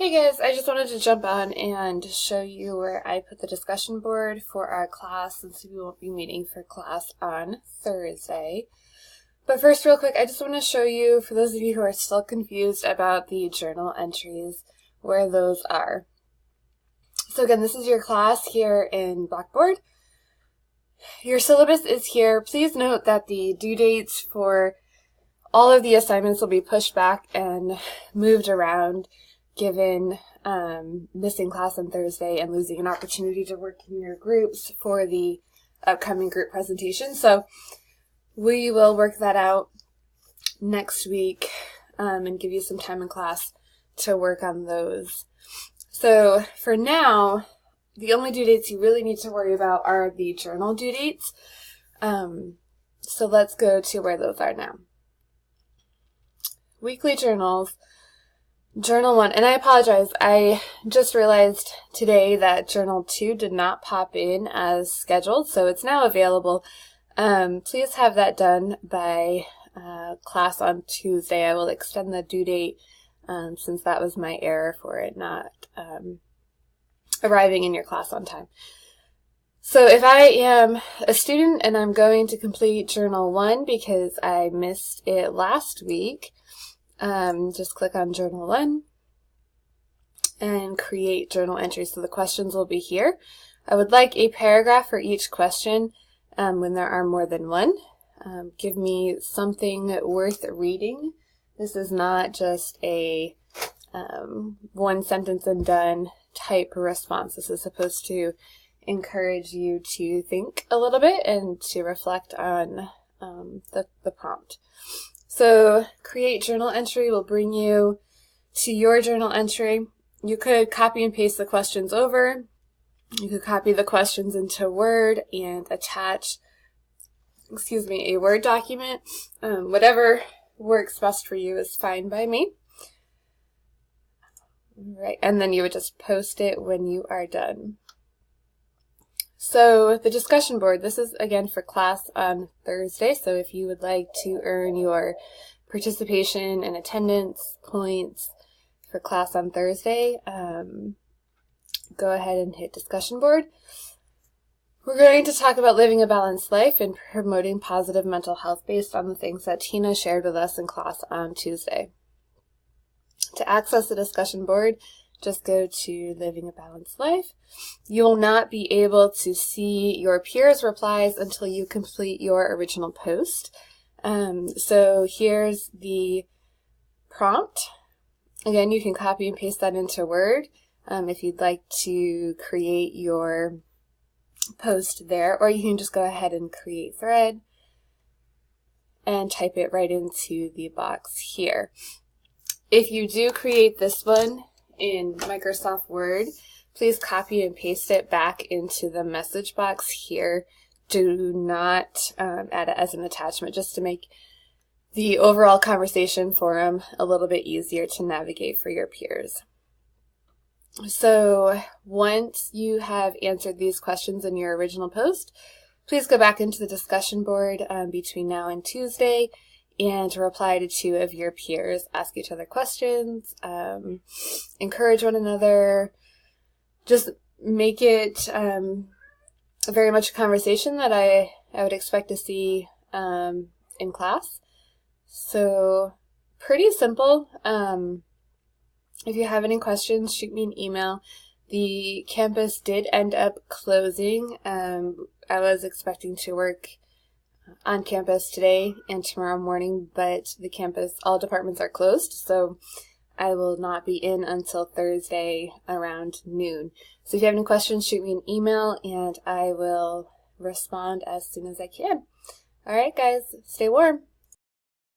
Hey guys, I just wanted to jump on and show you where I put the discussion board for our class since we won't be meeting for class on Thursday. But first, real quick, I just want to show you, for those of you who are still confused about the journal entries, where those are. So again, this is your class here in Blackboard. Your syllabus is here. Please note that the due dates for all of the assignments will be pushed back and moved around, given missing class on Thursday and losing an opportunity to work in your groups for the upcoming group presentation. So we will work that out next week and give you some time in class to work on those. So for now, the only due dates you really need to worry about are the journal due dates. So let's go to where those are now. Weekly journals. Journal 1, and I apologize, I just realized today that Journal 2 did not pop in as scheduled, so it's now available. Please have that done by class on Tuesday. I will extend the due date since that was my error for it not arriving in your class on time. So if I am a student and I'm going to complete Journal 1 because I missed it last week, just click on Journal 1 and create journal entries. So the questions will be here. I would like a paragraph for each question when there are more than one. Give me something worth reading. This is not just a one sentence and done type response. This is supposed to encourage you to think a little bit and to reflect on the prompt. So create journal entry will bring you to your journal entry. You could copy and paste the questions over. You could copy the questions into Word and attach, a Word document. Whatever works best for you is fine by me. Right, and then you would just post it when you are done. So the discussion board, this is again for class on Thursday, so if you would like to earn your participation and attendance points for class on Thursday, go ahead and hit discussion board. We're going to talk about living a balanced life and promoting positive mental health based on the things that Tina shared with us in class on Tuesday. To access the discussion board, just go to Living a Balanced Life. You will not be able to see your peers' replies until you complete your original post. So here's the prompt. Again, you can copy and paste that into Word if you'd like to create your post there, or you can just go ahead and create thread and type it right into the box here. If you do create this one in Microsoft Word, please copy and paste it back into the message box here. Do not add it as an attachment, just to make the overall conversation forum a little bit easier to navigate for your peers. So once you have answered these questions in your original post, please go back into the discussion board between now and Tuesday and reply to 2 of your peers. Ask each other questions, encourage one another, just make it very much a conversation that I would expect to see in class. So pretty simple. If you have any questions, shoot me an email. The campus did end up closing. I was expecting to work on campus today and tomorrow morning, but the campus, all departments are closed, so I will not be in until Thursday around noon. So if you have any questions, shoot me an email and I will respond as soon as I can. All right, guys, stay warm.